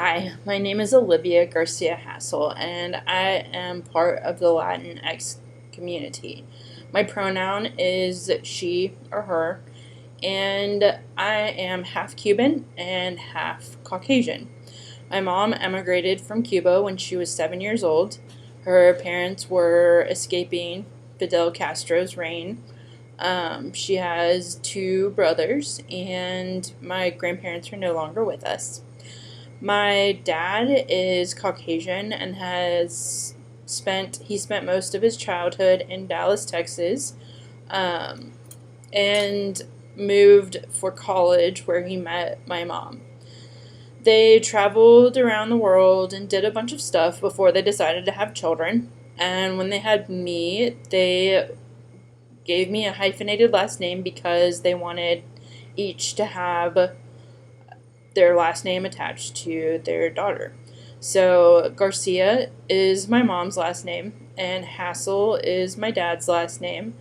Hi, my name is Olivia Garcia-Hassell, and I am part of the LatinX community. My pronoun is she or her, and I am half Cuban and half Caucasian. My mom emigrated from Cuba when she was 7 years old. Her parents were escaping Fidel Castro's reign. She has two brothers, and my grandparents are no longer with us. My dad is Caucasian and he spent most of his childhood in Dallas, Texas, um, and moved for college where he met my mom. They traveled around the world and did a bunch of stuff before they decided to have children. And when they had me, they gave me a hyphenated last name because they wanted each to have their last name attached to their daughter. So Garcia is my mom's last name, and Hassel is my dad's last name,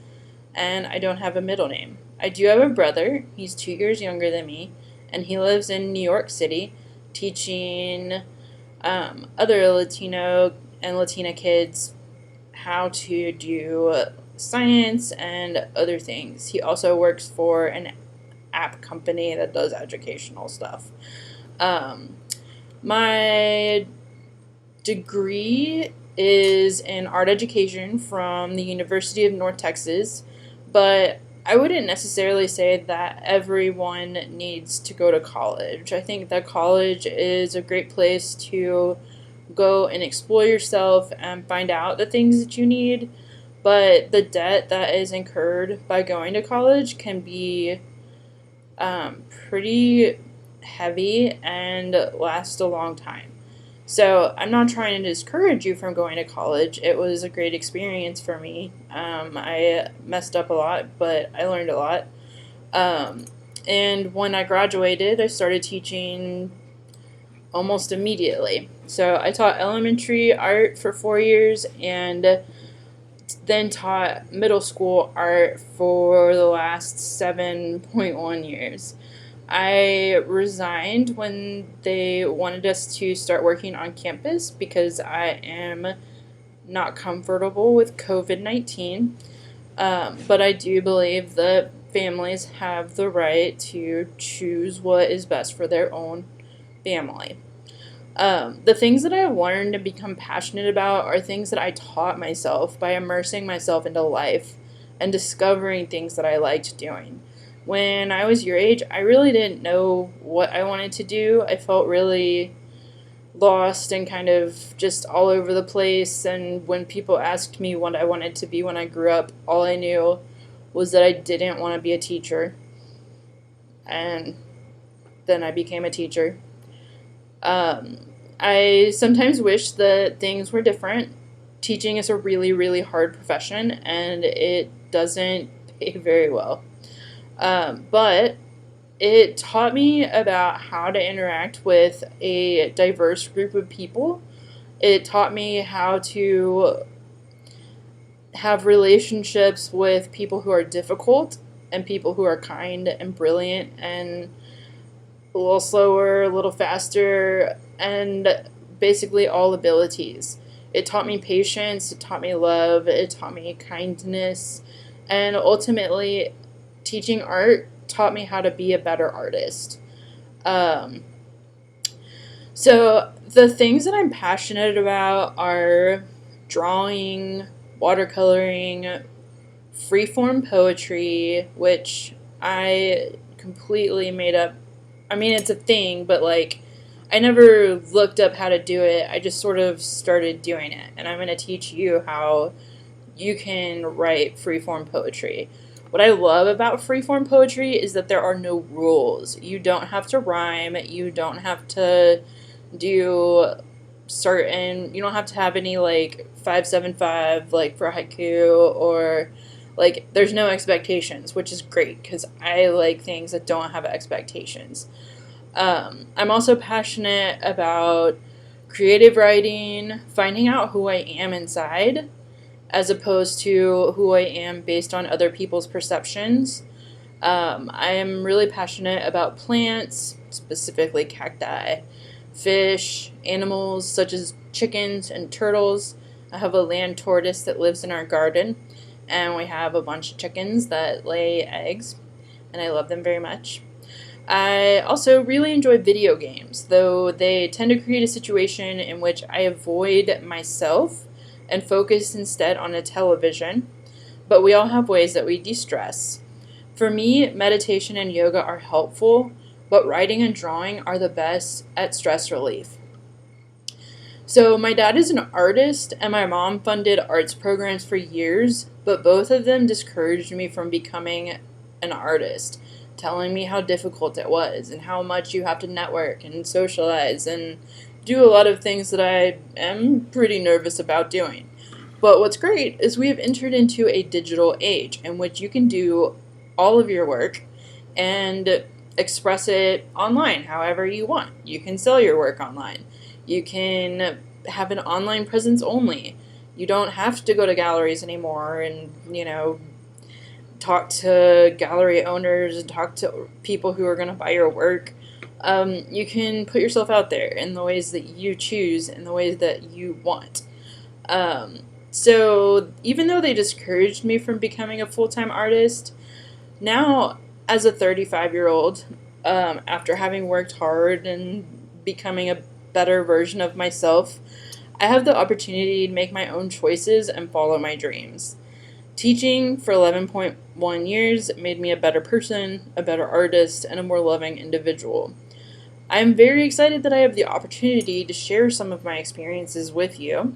and I don't have a middle name. I do have a brother. He's 2 years younger than me, and he lives in New York City teaching other Latino and Latina kids how to do science and other things. He also works for an app company that does educational stuff. Um, my degree is in art education from the University of North Texas, but I wouldn't necessarily say that everyone needs to go to college. I think that college is a great place to go and explore yourself and find out the things that you need, but the debt that is incurred by going to college can be pretty heavy and last a long time. So I'm not trying to discourage you from going to college. It was a great experience for me. I messed up a lot, but I learned a lot. And when I graduated, I started teaching almost immediately. So I taught elementary art for 4 years and then taught middle school art for the last 7.1 years. I resigned when they wanted us to start working on campus because I am not comfortable with COVID-19. But I do believe that families have the right to choose what is best for their own family. The things that I've learned and become passionate about are things that I taught myself by immersing myself into life and discovering things that I liked doing. When I was your age, I really didn't know what I wanted to do. I felt really lost and kind of just all over the place. And when people asked me what I wanted to be when I grew up, all I knew was that I didn't want to be a teacher. And then I became a teacher. I sometimes wish that things were different. Teaching is a really, really hard profession, and it doesn't pay very well. But it taught me about how to interact with a diverse group of people. It taught me how to have relationships with people who are difficult and people who are kind and brilliant and a little slower, a little faster, and basically all abilities. It taught me patience, it taught me love, it taught me kindness, and ultimately, teaching art taught me how to be a better artist. Um, so, the things that I'm passionate about are drawing, watercoloring, freeform poetry, which I completely made up. I mean, it's a thing, but like, I never looked up how to do it. I just sort of started doing it. And I'm going to teach you how you can write freeform poetry. What I love about freeform poetry is that there are no rules. You don't have to rhyme. You don't have to do you don't have to have any like 575 like for haiku or like there's no expectations, which is great because I like things that don't have expectations. I'm also passionate about creative writing, finding out who I am inside, as opposed to who I am based on other people's perceptions. I am really passionate about plants, specifically cacti. fish, animals such as chickens and turtles. I have a land tortoise that lives in our garden, and we have a bunch of chickens that lay eggs, and I love them very much. I also really enjoy video games, though they tend to create a situation in which I avoid myself and focus instead on a television. But we all have ways that we de stress. For me, meditation and yoga are helpful, but writing and drawing are the best at stress relief. So, my dad is an artist, and my mom funded arts programs for years, but both of them discouraged me from becoming an artist, telling me how difficult it was and how much you have to network and socialize and do a lot of things that I am pretty nervous about doing. But what's great is we have entered into a digital age in which you can do all of your work and express it online however you want. You can sell your work online. You can have an online presence only. You don't have to go to galleries anymore and, talk to gallery owners and talk to people who are going to buy your work. You can put yourself out there in the ways that you choose, in the ways that you want. So even though they discouraged me from becoming a full-time artist, now as a 35-year-old, after having worked hard and becoming a better version of myself, I have the opportunity to make my own choices and follow my dreams. Teaching for 11.1 years made me a better person, a better artist, and a more loving individual. I am very excited that I have the opportunity to share some of my experiences with you,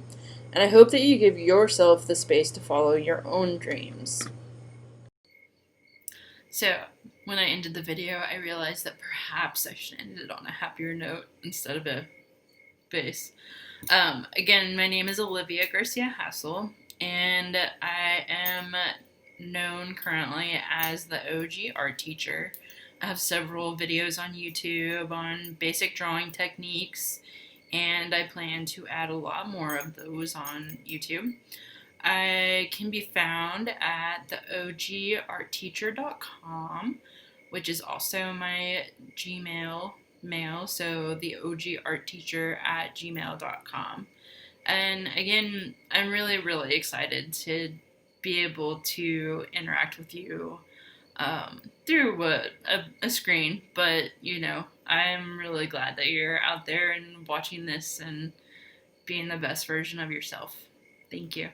and I hope that you give yourself the space to follow your own dreams. So, when I ended the video, I realized that perhaps I should end it on a happier note instead of a bass. Again, my name is Olivia Garcia-Hassell, and I am known currently as the OG art teacher. I have several videos on YouTube on basic drawing techniques, and I plan to add a lot more of those on YouTube. I can be found at theogartteacher.com, which is also my Gmail mail, so theogartteacher@gmail.com. And again, I'm really, really excited to be able to interact with you through a screen, but I'm really glad that you're out there and watching this and being the best version of yourself. Thank you.